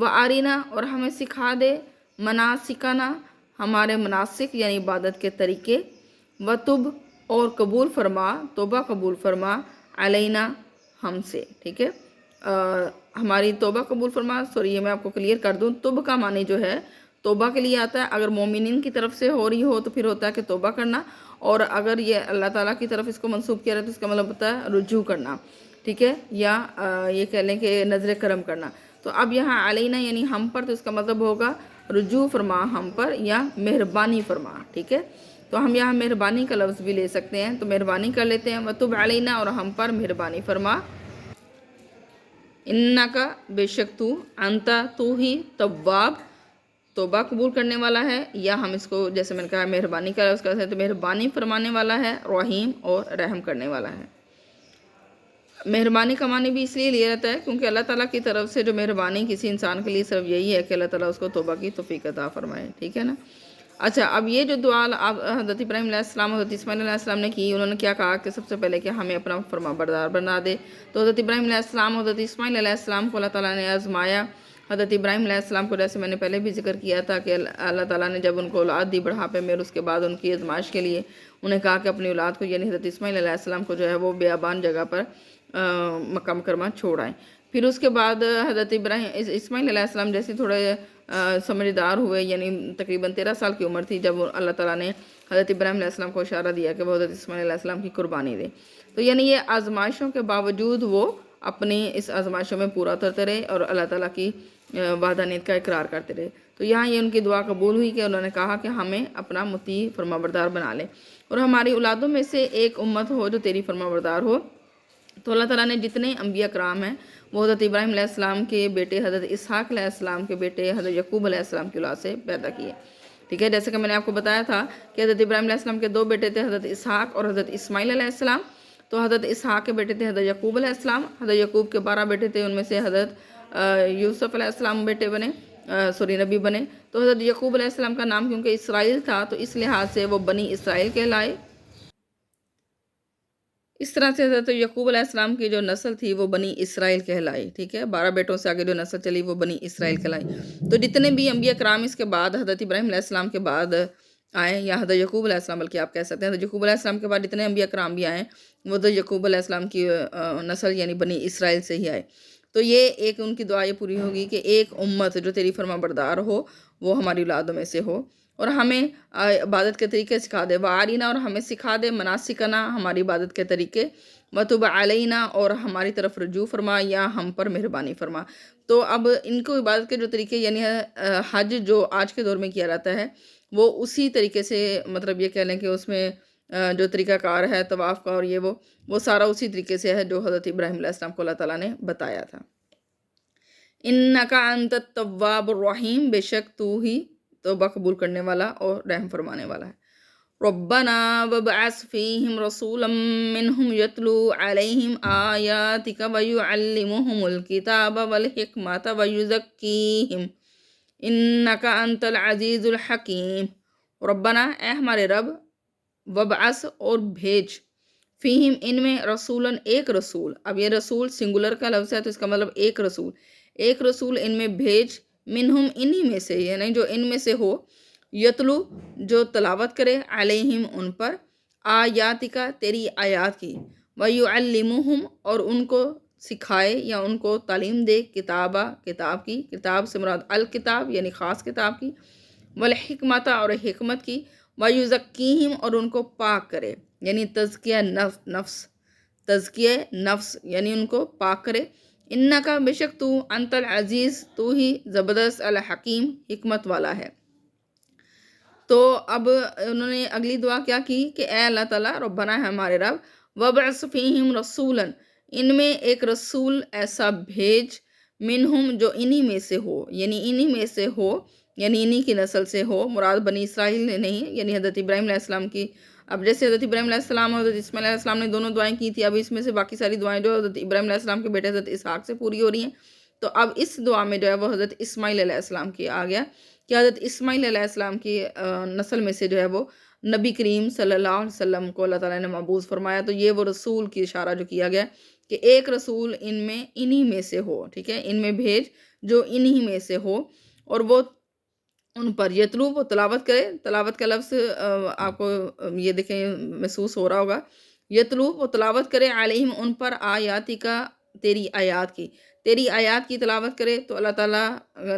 وَأَرِنَا اور ہمیں سکھا دے مناسکنا ہمارے مناسک یعنی عبادت کے طریقے، وَتُب اور قبول فرما، توبہ قبول فرما، علینا ہم سے، ٹھیک ہے، ہماری توبہ قبول فرما. سوری یہ میں آپ کو کلیئر کر دوں، توب کا معنی جو ہے توبہ کے لیے آتا ہے. اگر مومنین کی طرف سے ہو رہی ہو تو پھر ہوتا ہے کہ توبہ کرنا، اور اگر یہ اللہ تعالیٰ کی طرف اس کو منسوب کیا رہا ہے تو اس کا مطلب ہوتا ہے رجوع کرنا، ٹھیک ہے، یا یہ کہہ لیں کہ نظر کرم کرنا. تو اب یہاں علینا یعنی ہم پر، تو اس کا مطلب ہوگا رجوع فرما ہم پر یا مہربانی فرما، ٹھیک ہے. تو ہم یہاں مہربانی کا لفظ بھی لے سکتے ہیں، تو مہربانی کر لیتے ہیں، وَتُبْ عَلَيْنَا اور ہم پر مہربانی فرما، انکا بے شک تو، انتا تو ہی، تواب توبہ قبول کرنے والا ہے، یا ہم اس کو جیسے میں نے کہا مہربانی کا لفظ کرتے ہیں تو مہربانی فرمانے والا ہے، رحیم اور رحم کرنے والا ہے. مہربانی کا معنی بھی اس لیے لیا جاتا ہے کیونکہ اللہ تعالیٰ کی طرف سے جو مہربانی کسی انسان کے لیے صرف یہی ہے کہ اللہ تعالیٰ اس کو توبہ کی توفیق عطا فرمائے، ٹھیک ہے نا. اچھا، اب یہ جو دعا حضرت ابراہیم علیہ السلام حضرت اسماعیل علیہ السلام نے کی، انہوں نے کیا کہا کہ سب سے پہلے کہ ہمیں اپنا فرما بردار بنا دے. تو حضرت ابراہیم علیہ السلام حضرت اسماعیل علیہ السلام کو اللہ تعالیٰ نے آزمایا. حضرت ابراہیم علیہ السلام کو جیسے میں نے پہلے بھی ذکر کیا تھا کہ اللہ تعالیٰ نے جب ان کو اولاد دی بڑھاپے میں، اس کے بعد ان کی آزمائش کے لیے انہیں کہا کہ اپنی اولاد کو یعنی حضرت اسماعیل علیہ السلام کو جو ہے وہ بیابان جگہ پر مکہ مکرمہ چھوڑ آئیں. پھر اس کے بعد حضرت اسماعیل علیہ السلام جیسے تھوڑے سمجھدار ہوئے، یعنی تقریباً 13 سال کی عمر تھی جب اللہ تعالیٰ نے حضرت ابراہیم علیہ السلام کو اشارہ دیا کہ وہ حضرت اسماعیل علیہ السلام کی قربانی دے. تو یعنی یہ آزمائشوں کے باوجود وہ اپنی اس آزمائشوں میں پورا اترتے رہے اور اللہ تعالیٰ کی وحدانیت کا اقرار کرتے رہے. تو یہاں یہ ان کی دعا قبول ہوئی کہ انہوں نے کہا کہ ہمیں اپنا مطیع فرما بردار بنا لے اور ہماری اولادوں میں سے ایک امت ہو جو تیری فرما بردار ہو. تو اللہ تعالیٰ نے جتنے انبیاء کرام ہیں وہ حضرت ابراہیم علیہ السلام کے بیٹے حضرت اسحاق علیہ السلام کے بیٹے حضرت یعقوب علیہ السلام کی اولاد سے پیدا کیے، ٹھیک ہے. جیسے کہ میں نے آپ کو بتایا تھا کہ حضرت ابراہیم علیہ السلام کے 2 بیٹے تھے، حضرت اسحاق اور حضرت اسماعیل علیہ السلام. تو حضرت اسحاق کے بیٹے تھے حضرت یعقوب علیہ السلام، حضرت یعقوب کے 12 بیٹے تھے، ان میں سے حضرت یوسف علیہ السلام بیٹے بنے، نبی بنے. تو حضرت یعقوب علیہ السلام کا نام کیونکہ اسرائیل تھا تو اس لحاظ سے وہ بنی اسرائیل کہلائے. اس طرح سے حضرت یعقوب علیہ السلام کی جو نسل تھی وہ بنی اسرائیل کہلائی، ٹھیک ہے. 12 بیٹوں سے آگے جو نسل چلی وہ بنی اسرائیل کہلائی. تو جتنے بھی انبیاء کرام اس کے بعد حضرت ابراہیم علیہ السلام کے بعد آئے، یا حضرت یعقوب علیہ السلام بلکہ آپ کہہ سکتے ہیں، حضرت یعقوب علیہ السلام کے بعد جتنے انبیاء کرام بھی آئے وہ حضرت یعقوب علیہ السلام کی نسل یعنی بنی اسرائیل سے ہی آئے. تو یہ ایک ان کی دعا یہ پوری ہوگی کہ ایک امت جو تیری فرما بردار ہو وہ ہماری اولادوں میں سے ہو اور ہمیں عبادت کے طریقے سکھا دے. وَعَارِنَا اور ہمیں سکھا دے مناسکنا ہماری عبادت کے طریقے، وَتُبْ عَلَيْنَا اور ہماری طرف رجوع فرما یا ہم پر مہربانی فرما. تو اب ان کو عبادت کے جو طریقے یعنی حج جو آج کے دور میں کیا جاتا ہے وہ اسی طریقے سے، مطلب یہ کہہ لیں کہ اس میں جو طریقہ کار ہے طواف کا اور یہ وہ سارا اسی طریقے سے ہے جو حضرت ابراہیم علیہ السلام کو اللہ تعالیٰ نے بتایا تھا. اِنَّكَ أَنْتَ التَّوَّابُ الرَّحِيمُ بے شک تو ہی توبہ قبول کرنے والا اور رحم فرمانے والا ہے. ربنا وابعث فيهم رسولا منهم يتلو عليهم آياتك ويعلمهم الكتاب والحكمة ويزكيهم إنك أنت العزيز الحكيم. ربنا اے ہمارے رب، وابعث اور بھیج، فیہم ان میں، رسولا ایک رسول. اب یہ رسول سنگولر کا لفظ ہے تو اس کا مطلب ایک رسول ان میں بھیج، منہم انہی میں سے، یعنی جو ان میں سے ہو، یتلو جو تلاوت کرے، علیہم ان پر، آیاتک تیری آیات کی، ویعلمہم اور ان کو سکھائے یا ان کو تعلیم دے، کتاب کی، کتاب سے مراد الکتاب یعنی خاص کتاب کی، والحکمت اور حکمت کی، ویزکیہم اور ان کو پاک کرے یعنی تزکیہ نفس یعنی ان کو پاک کرے. انکا بے شک تو، انت العزیز تو ہی زبردست، الحکیم حکمت والا ہے. تو اب انہوں نے اگلی دعا کیا کی کہ اے اللہ تعالیٰ، ربنا ہے ہمارے رب، وابعث فیہم رسولا ان میں ایک رسول ایسا بھیج، منہم جو انہی میں سے ہو، یعنی انہی میں سے ہو یعنی انہی کی نسل سے ہو، مراد بنی اسرائیل نہیں یعنی حضرت ابراہیم علیہ السلام کی. اب جیسے حضرت ابراہیم علیہ السلام اور حضرت اسماعیل علیہ السلام نے دونوں دعائیں کی تھی، اب اس میں سے باقی ساری دعائیں جو حضرت ابراہیم علیہ السلام کے بیٹے حضرت اسحاق سے پوری ہو رہی ہیں. تو اب اس دعا میں جو ہے وہ حضرت اسماعیل علیہ السلام کی آ گیا کہ حضرت اسماعیل علیہ السلام کی نسل میں سے جو ہے وہ نبی کریم صلی اللہ علیہ وسلم کو اللہ تعالیٰ نے مبعوث فرمایا. تو یہ وہ رسول کی اشارہ جو کیا گیا کہ ایک رسول ان میں انہی میں سے ہو، ٹھیک ہے، ان میں بھیج جو انہی میں سے ہو اور وہ ان پر یتلو وہ تلاوت کرے. تلاوت کا لفظ آپ کو یہ دیکھیں محسوس ہو رہا ہوگا. یتلو وہ تلاوت کرے علیہم ان پر آیاتی کا تیری آیات کی. تیری آیات کی تلاوت کرے تو اللہ تعالیٰ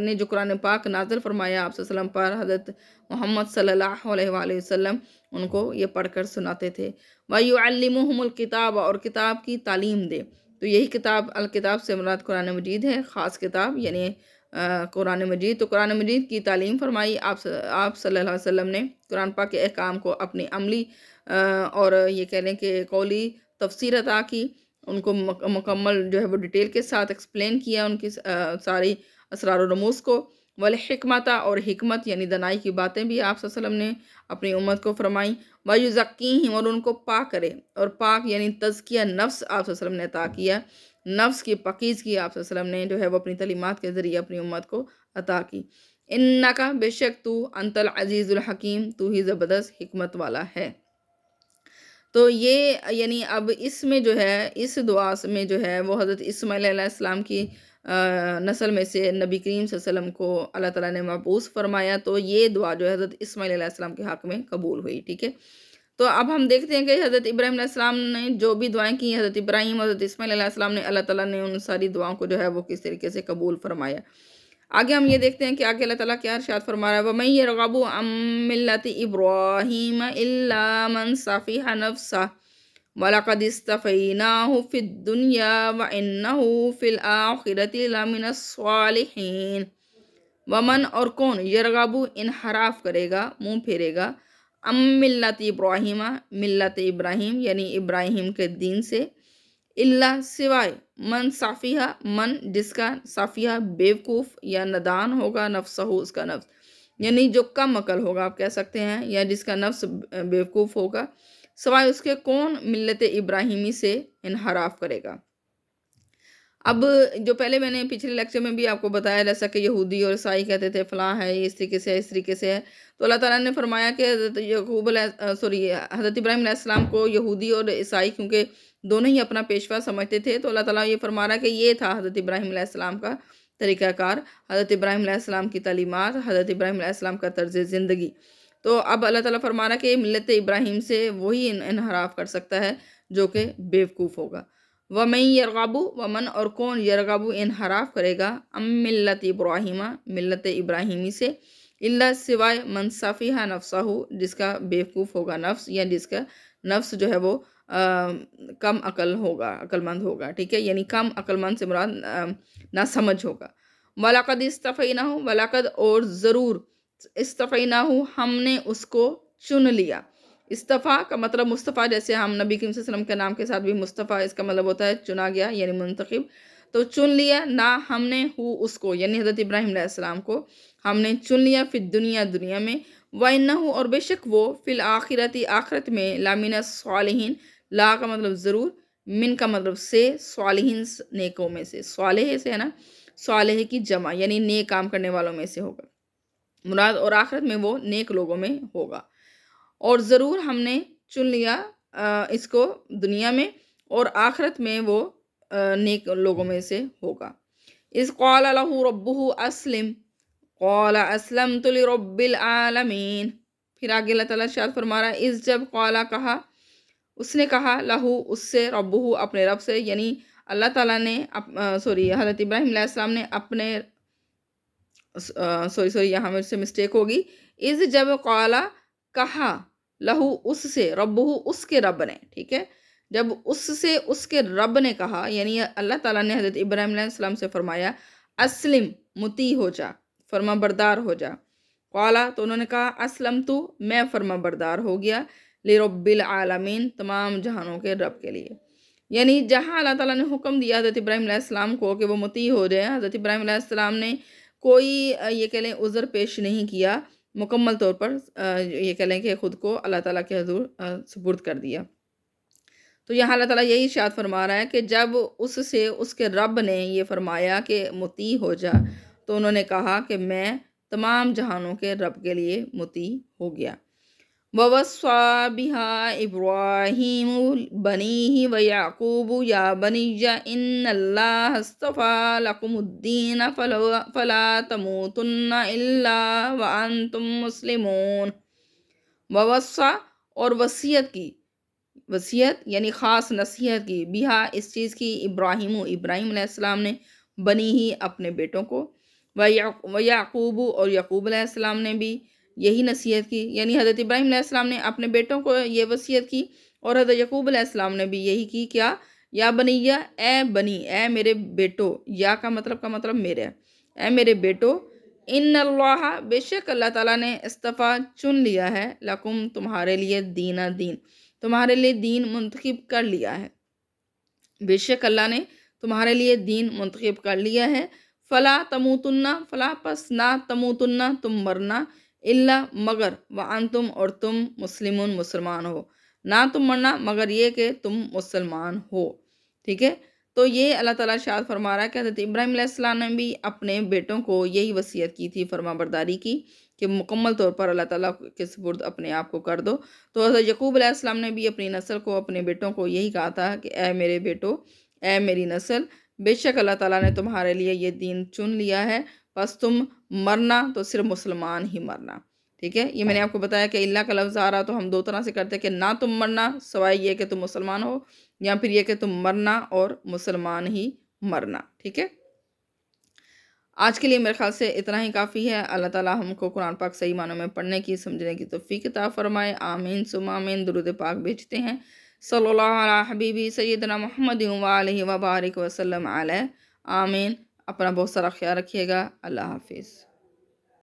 نے جو قرآن پاک نازل فرمایا آپ صلی اللہ علیہ وسلم پر، حضرت محمد صلی اللہ علیہ وآلہ وسلم ان کو یہ پڑھ کر سناتے تھے. وَيُعَلِّمُهُمُ الْكِتَابَ اور کتاب کی تعلیم دے. تو یہی کتاب، الکتاب سے مراد قرآن مجید ہے، خاص کتاب یعنی قرآن مجید. تو قرآن مجید کی تعلیم فرمائی آپ صلی اللہ علیہ وسلم نے. قرآن پاک کے احکام کو اپنی عملی اور یہ کہہ لیں کہ قولی تفسیر عطا کی. ان کو مکمل جو ہے وہ ڈیٹیل کے ساتھ ایکسپلین کیا ان کی ساری اسرار و رموز کو. والحکمت اور حکمت یعنی دانائی کی باتیں بھی آپ صلی اللہ علیہ وسلم نے اپنی امت کو فرمائیں. وَيُزَكِّيهِمْ اور ان کو پاک کرے. اور پاک یعنی تزکیہ نفس آپ صلی اللہ علیہ وسلم نے عطا کیا. نفس کی پاکیزگی آپ صلی اللہ علیہ وسلم نے جو ہے وہ اپنی تعلیمات کے ذریعے اپنی امت کو عطا کی. انکا بے شک تو انت العزیز الحکیم، تو ہی زبردست حکمت والا ہے. تو یہ یعنی اب اس میں جو ہے، اس دعا میں جو ہے وہ حضرت اسماعیل علیہ السلام کی نسل میں سے نبی کریم صلی اللہ علیہ وسلم کو اللہ تعالیٰ نے مبعوث فرمایا. تو یہ دعا جو ہے حضرت اسماعیل علیہ السلام کے حق میں قبول ہوئی. ٹھیک ہے. تو اب ہم دیکھتے ہیں کہ حضرت ابراہیم علیہ السلام نے جو بھی دعائیں کی، حضرت ابراہیم اور حضرت اسماعیل علیہ السلام نے، اللہ تعالیٰ نے ان ساری دعاؤں کو جو ہے وہ کس طریقے سے قبول فرمایا. آگے ہم یہ دیکھتے ہیں کہ آگے اللہ تعالیٰ کیا ارشاد فرما رہا ہے. وَمَن يَرْغَبُ عَن مِّلَّةِ إِبْرَاهِيمَ إِلَّا مَن سَفِهَ نَفْسَهُ وَلَقَدِ اسْتَفَيْنَاهُ فِي الدُّنْيَا وَإِنَّهُ فِي الْآخِرَةِ لَمِنَ الصَّالِحِينَ. ومن اور کون، یرغبو انحراف کرے گا، منہ پھیرے گا، ملت ابراہیم، ملت ابراہیم یعنی ابراہیم کے دین سے، اللہ سوائے، من صافیہ، من جس کا صافیہ بیوقوف یا ندان ہوگا، نفسہ اس کا نفس یعنی جو کم عقل ہوگا آپ کہہ سکتے ہیں، یا جس کا نفس بیوقوف ہوگا، سوائے اس کے کون ملت ابراہیمی سے انحراف کرے گا. اب جو پہلے میں نے پچھلے لیکچر میں بھی آپ کو بتایا، جیسا کہ یہودی اور عیسائی کہتے تھے فلاں ہے، یہ اس طریقے سے ہے، اس طریقے سے ہے. تو اللہ تعالیٰ نے فرمایا کہ حضرت حضرت ابراہیم علیہ السلام کو یہودی اور عیسائی کیونکہ دونوں ہی اپنا پیشوا سمجھتے تھے، تو اللہ تعالیٰ یہ فرما رہا ہے کہ یہ تھا حضرت ابراہیم علیہ السلام کا طریقہ کار، حضرت ابراہیم علیہ السلام کی تعلیمات، حضرت ابراہیم علیہ السلام کا طرز زندگی. تو اب اللہ تعالیٰ فرما رہا ہے کہ ملت ابراہیم سے وہی انحراف کر سکتا ہے جو کہ بیوقوف ہوگا. وَمَن یرغبو، ومن اور کون، یرغبو انحراف کرے گا، ملت ابراہیمہ ملت ابراہیمی سے، اللہ سوائے، من صفیہ نفسہ جس کا بیوقوف ہوگا نفس، یا جس کا نفس جو ہے وہ کم عقل ہوگا، عقل مند ہوگا. ٹھیک ہے، یعنی کم عقل مند سے مراد نہ سمجھ ہوگا. وَلَقَدْ اسْتَفَيْنَاهُ، وَلَقَدْ اور ضرور، اسْتَفَيْنَاهُ ہم نے اس کو چن لیا. استفا کا مطلب مصطفیٰ، جیسے ہم نبی کریم صلی اللہ علیہ وسلم کے نام کے ساتھ بھی مصطفیٰ اس کا مطلب ہوتا ہے چنا گیا یعنی منتخب. تو چن لیا نہ ہم نے اس کو یعنی حضرت ابراہیم علیہ السلام کو ہم نے چن لیا، فی الدنیا دنیا میں، وَإِنَّهُ اور بے شک وہ، فی الآخرۃ آخرت میں، لَمِنَ الصَّالِحِینَ، لا کا مطلب ضرور، من کا مطلب سے، صالحین نیکوں میں سے، صالح سے ہے نا، صالح کی جمع یعنی نیک کام کرنے والوں میں سے ہوگا مراد، اور آخرت میں وہ نیک لوگوں میں ہوگا. اور ضرور ہم نے چن لیا اس کو دنیا میں، اور آخرت میں وہ نیک لوگوں میں سے ہوگا. اذ قال له ربه اسلم قال اسلمت لرب العالمین. پھر آگے اللہ تعالیٰ ارشاد فرما رہا ہے، اس جب قالا کہا، اس نے کہا، لہو اس سے، ربہ اپنے رب سے، یعنی اللہ تعالیٰ نے حضرت ابراہیم علیہ السلام نے اپنے یہاں میرے سے مسٹیک ہوگی، اس جب قالا کہا، لہو اس سے، ربہ اس کے رب نے. ٹھیک ہے، جب اس سے اس کے رب نے کہا، یعنی اللہ تعالیٰ نے حضرت ابراہیم علیہ السلام سے فرمایا، اسلم مطیع ہو جا، فرما بردار ہو جا. قالا تو انہوں نے کہا، اسلم تو میں فرما بردار ہو گیا، لرب العالمین تمام جہانوں کے رب کے لیے. یعنی جہاں اللہ تعالیٰ نے حکم دیا حضرت ابراہیم علیہ السلام کو کہ وہ مطیع ہو جائے، حضرت ابراہیم علیہ السلام نے کوئی یہ کہہ لیں عذر پیش نہیں کیا، مکمل طور پر یہ کہہ لیں کہ خود کو اللہ تعالیٰ کے حضور سپرد کر دیا. تو یہاں اللہ تعالیٰ یہی ارشاد فرما رہا ہے کہ جب اس سے اس کے رب نے یہ فرمایا کہ مطیع ہو جا، تو انہوں نے کہا کہ میں تمام جہانوں کے رب کے لیے مطیع ہو گیا. ووصى بها إبراهيم بنيه ويعقوب يا بني إن الله اصطفى لكم الدين فلا تموتن إلا وأنتم مسلمون۔ ووصى اور وصیت کی، وصیت یعنی خاص نصیحت کی، بیہا اس چیز کی، ابراہیم علیہ السلام نے، بنی ہی اپنے بیٹوں کو، ویعقوب اور یعقوب علیہ السلام نے بھی یہی نصیحت کی، یعنی حضرت ابراہیم علیہ السلام نے اپنے بیٹوں کو یہ وصیت کی، اور حضرت یعقوب علیہ السلام نے بھی یہی کی، کیا؟ یا بنیہ، اے بنی، اے میرے بیٹو، یا کا مطلب میرے، اے میرے بیٹو، ان اللہ، بے شک اللہ تعالیٰ نے، استفا چن لیا ہے، لکم تمہارے لیے، دین تمہارے لیے دین منتخب کر لیا ہے، بے شک اللہ نے تمہارے لیے دین منتخب کر لیا ہے، فلا تموتن، فلا پس نہ، تموتن تم مرنا، الا مگر، وانتم اور تم، مسلمون مسلمان ہو، نہ تم مرنا مگر یہ کہ تم مسلمان ہو، ٹھیک ہے۔ تو یہ اللہ تعالیٰ ارشاد فرما رہا ہے کہ حضرت ابراہیم علیہ السلام نے بھی اپنے بیٹوں کو یہی وصیت کی تھی، فرما برداری کی، کہ مکمل طور پر اللہ تعالیٰ کے سپرد اپنے آپ کو کر دو۔ تو حضرت یعقوب علیہ السلام نے بھی اپنی نسل کو، اپنے بیٹوں کو یہی کہا تھا کہ اے میرے بیٹو، اے میری نسل، بے شک اللہ تعالیٰ نے تمہارے لیے یہ دین چن لیا ہے، پس تم مرنا تو صرف مسلمان ہی مرنا، ٹھیک ہے۔ یہ میں نے آپ کو بتایا کہ اللہ کا لفظ آ رہا تو ہم دو طرح سے کرتے ہیں، کہ نہ تم مرنا سوائے یہ کہ تم مسلمان ہو، یا پھر یہ کہ تم مرنا اور مسلمان ہی مرنا، ٹھیک ہے۔ آج کے لیے میرے خیال سے اتنا ہی کافی ہے۔ اللہ تعالیٰ ہم کو قرآن پاک صحیح معنوں میں پڑھنے کی، سمجھنے کی توفیق عطا فرمائے، آمین ثم آمین۔ درود پاک بھیجتے ہیں صلی اللہ علیہ حبیبی سیدنا محمد وآلہ وبارک وسلم علیہ، آمین۔ اپنا بہت سارا خیال رکھیے گا، اللہ حافظ۔